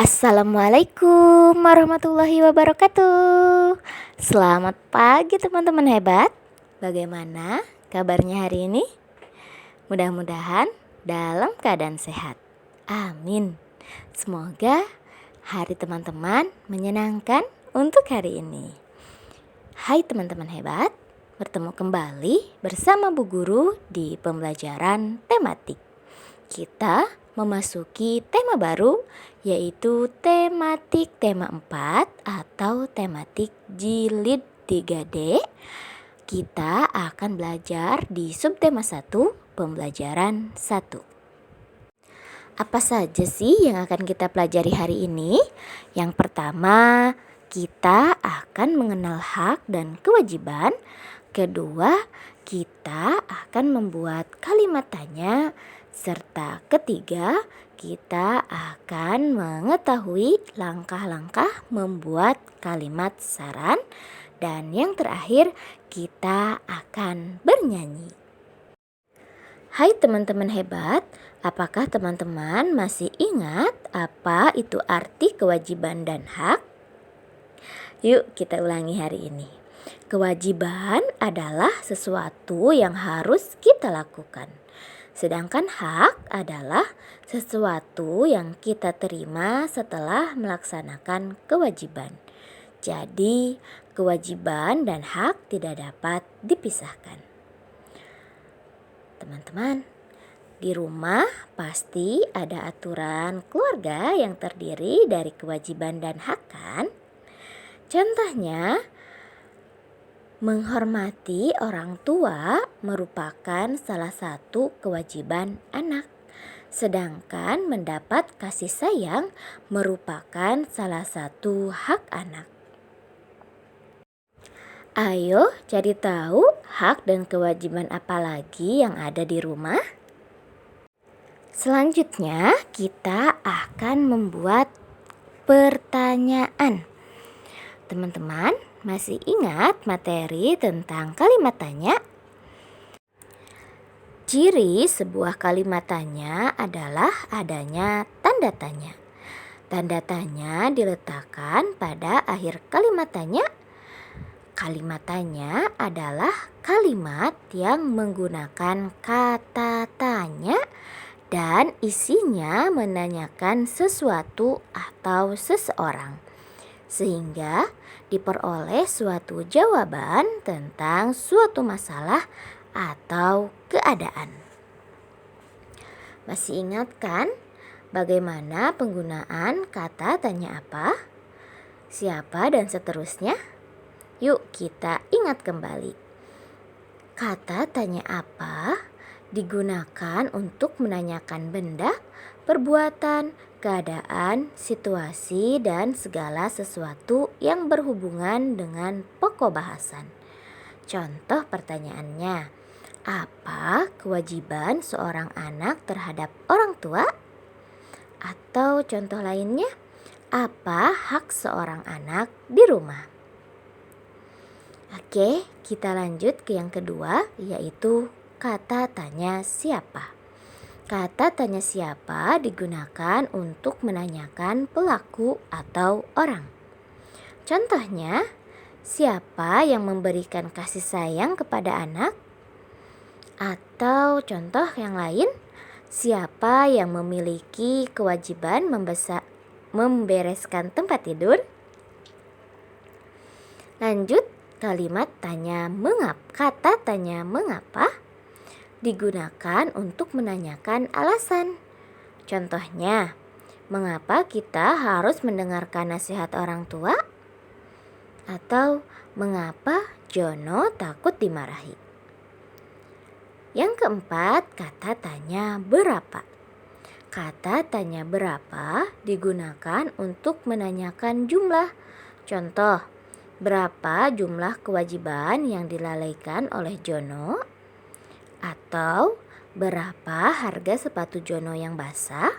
Assalamualaikum warahmatullahi wabarakatuh. Selamat pagi teman-teman hebat. Bagaimana kabarnya hari ini? Mudah-mudahan dalam keadaan sehat. Amin. Semoga hari teman-teman menyenangkan untuk hari ini. Hai teman-teman hebat, bertemu kembali bersama Bu Guru di pembelajaran tematik. Kita memasuki tema baru, yaitu tematik tema 4 atau tematik jilid 3D. Kita akan belajar di subtema 1, pembelajaran 1. Apa saja sih yang akan kita pelajari hari ini? Yang pertama, kita akan mengenal hak dan kewajiban. Kedua, kita akan membuat kalimat tanya. Serta ketiga, kita akan mengetahui langkah-langkah membuat kalimat saran. Dan yang terakhir, kita akan bernyanyi. Hai teman-teman hebat, apakah teman-teman masih ingat apa itu arti kewajiban dan hak? Yuk kita ulangi hari ini. Kewajiban adalah sesuatu yang harus kita lakukan. Sedangkan hak adalah sesuatu yang kita terima setelah melaksanakan kewajiban. Jadi, kewajiban dan hak tidak dapat dipisahkan. Teman-teman, di rumah pasti ada aturan keluarga yang terdiri dari kewajiban dan hak kan? Contohnya, menghormati orang tua merupakan salah satu kewajiban anak, sedangkan mendapat kasih sayang merupakan salah satu hak anak. Ayo cari tahu hak dan kewajiban apa lagi yang ada di rumah. Selanjutnya kita akan membuat pertanyaan. Teman-teman, masih ingat materi tentang kalimat tanya? Ciri sebuah kalimat tanya adalah adanya tanda tanya. Tanda tanya diletakkan pada akhir kalimat tanya. Kalimat tanya adalah kalimat yang menggunakan kata tanya dan isinya menanyakan sesuatu atau seseorang, sehingga diperoleh suatu jawaban tentang suatu masalah atau keadaan. Masih ingat kan bagaimana penggunaan kata tanya apa, siapa, dan seterusnya? Yuk kita ingat kembali. Kata tanya apa digunakan untuk menanyakan benda, perbuatan, keadaan, situasi, dan segala sesuatu yang berhubungan dengan pokok bahasan. Contoh pertanyaannya, apa kewajiban seorang anak terhadap orang tua? Atau contoh lainnya, apa hak seorang anak di rumah? Oke, kita lanjut ke yang kedua, yaitu kata tanya siapa. Kata tanya siapa digunakan untuk menanyakan pelaku atau orang. Contohnya, siapa yang memberikan kasih sayang kepada anak? Atau contoh yang lain, siapa yang memiliki kewajiban membereskan tempat tidur? Lanjut, kalimat tanya mengapa. Kata tanya mengapa digunakan untuk menanyakan alasan. Contohnya, mengapa kita harus mendengarkan nasihat orang tua? Atau mengapa Jono takut dimarahi? Yang keempat, kata tanya berapa. Kata tanya berapa digunakan untuk menanyakan jumlah. Contoh, berapa jumlah kewajiban yang dilalaikan oleh Jono? Atau berapa harga sepatu Jono yang basah?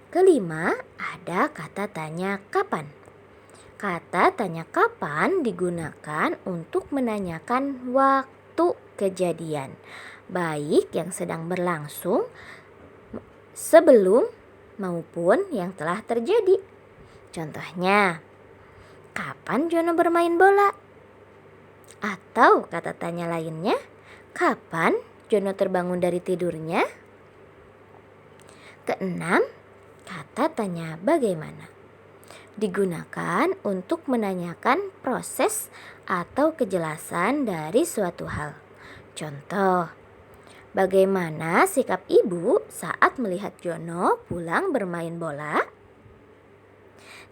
Kelima, ada kata tanya kapan. Kata tanya kapan digunakan untuk menanyakan waktu kejadian, baik yang sedang berlangsung sebelum maupun yang telah terjadi. Contohnya, kapan Jono bermain bola? Atau kata tanya lainnya, kapan Jono terbangun dari tidurnya? Keenam, kata tanya bagaimana digunakan untuk menanyakan proses atau kejelasan dari suatu hal. Contoh, bagaimana sikap ibu saat melihat Jono pulang bermain bola?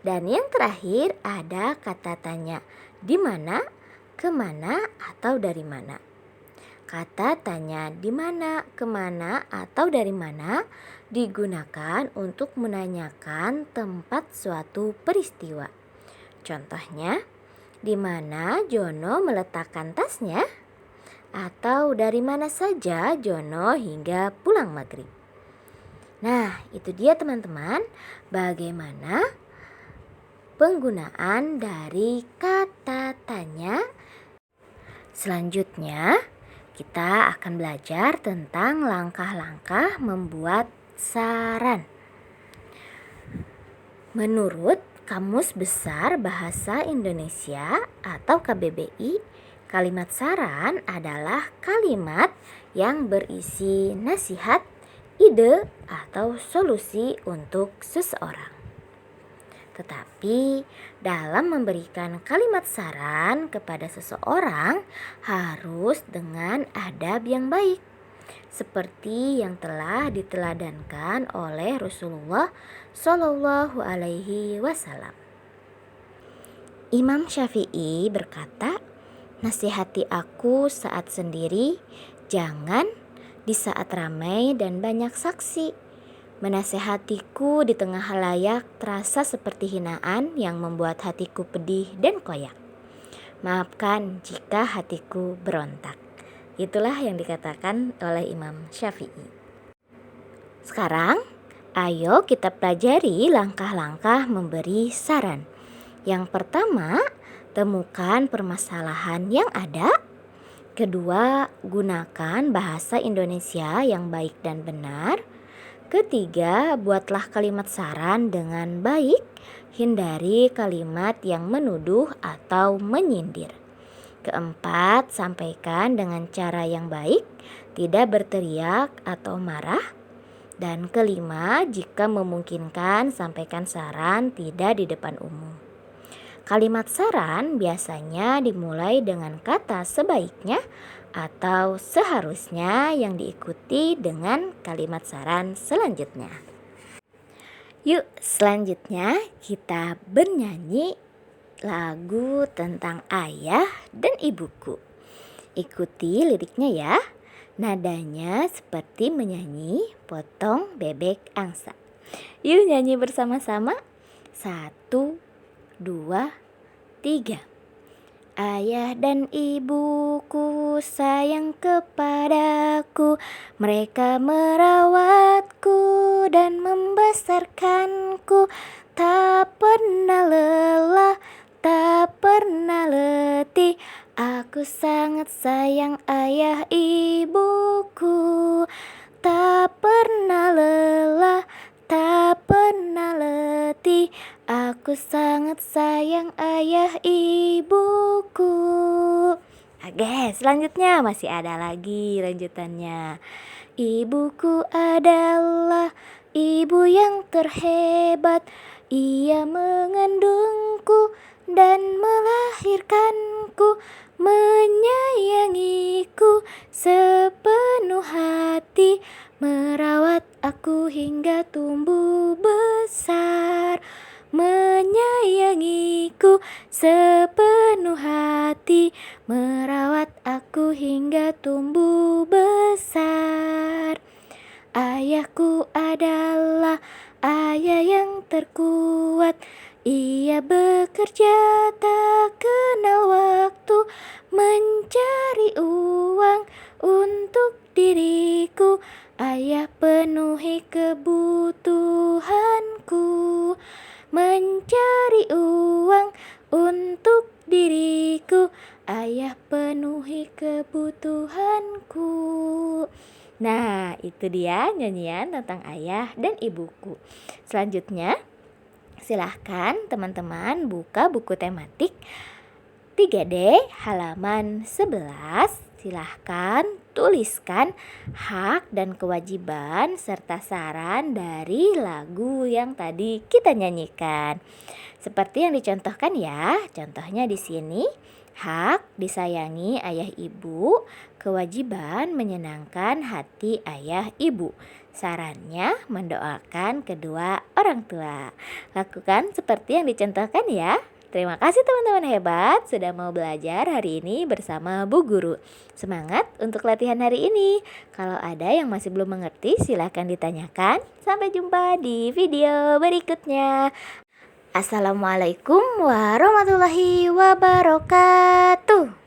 Dan yang terakhir ada kata tanya di mana, kemana, atau dari mana. Kata tanya di mana, kemana, atau dari mana digunakan untuk menanyakan tempat suatu peristiwa. Contohnya, di mana Jono meletakkan tasnya? Atau dari mana saja Jono hingga pulang maghrib. Nah, itu dia teman-teman, bagaimana penggunaan dari kata tanya. Selanjutnya, kita akan belajar tentang langkah-langkah membuat saran. Menurut Kamus Besar Bahasa Indonesia atau KBBI, kalimat saran adalah kalimat yang berisi nasihat, ide, atau solusi untuk seseorang. Tetapi dalam memberikan kalimat saran kepada seseorang harus dengan adab yang baik, seperti yang telah diteladankan oleh Rasulullah Shallallahu Alaihi Wasallam. Imam Syafi'i berkata, nasihati aku saat sendiri, jangan di saat ramai dan banyak saksi. Menasehatiku di tengah halayak terasa seperti hinaan yang membuat hatiku pedih dan koyak. Maafkan jika hatiku berontak. Itulah yang dikatakan oleh Imam Syafi'i. Sekarang, ayo kita pelajari langkah-langkah memberi saran. Yang pertama, temukan permasalahan yang ada. Kedua, gunakan bahasa Indonesia yang baik dan benar. Ketiga, buatlah kalimat saran dengan baik. Hindari kalimat yang menuduh atau menyindir. Keempat, sampaikan dengan cara yang baik, tidak berteriak atau marah. Dan kelima, jika memungkinkan, sampaikan saran tidak di depan umum. Kalimat saran biasanya dimulai dengan kata sebaiknya atau seharusnya yang diikuti dengan kalimat saran selanjutnya. Yuk, selanjutnya kita bernyanyi lagu tentang ayah dan ibuku. Ikuti liriknya ya. Nadanya seperti menyanyi potong bebek angsa. Yuk nyanyi bersama-sama. 1, 2, 3. Ayah dan ibuku sayang kepadaku, mereka merawatku dan membesarkanku. Tak pernah lelah, tak pernah letih, aku sangat sayang ayah ibuku. Tak pernah lelah, tak pernah letih, aku sangat sayang ayah ibuku. Oke, selanjutnya masih ada lagi lanjutannya. Ibuku adalah ibu yang terhebat. Ia mengandungku dan melahirkanku, menyayangiku sepenuh hati, merawat aku hingga tumbuh besar. Menyayangiku sepenuh hati, merawat aku hingga tumbuh besar. Ayahku adalah ayah yang terkuat. Ia bekerja tak kenal waktu, mencari uang untuk diriku. Ayah penuhi kebutuhanku, mencari uang untuk diriku. Ayah penuhi kebutuhanku. Nah, itu Itu dia nyanyian tentang ayah dan ibuku. Selanjutnya, silahkan teman-teman buka buku tematik 3D halaman 11. Silahkan tuliskan hak dan kewajiban serta saran dari lagu yang tadi kita nyanyikan. Seperti yang dicontohkan ya. Contohnya di sini, hak disayangi ayah ibu, kewajiban menyenangkan hati ayah ibu. Sarannya mendoakan kedua orang tua. Lakukan seperti yang dicontohkan ya. Terima kasih teman-teman hebat sudah mau belajar hari ini bersama Bu Guru. Semangat untuk latihan hari ini. Kalau ada yang masih belum mengerti silahkan ditanyakan. Sampai jumpa di video berikutnya. Assalamualaikum warahmatullahi wabarakatuh.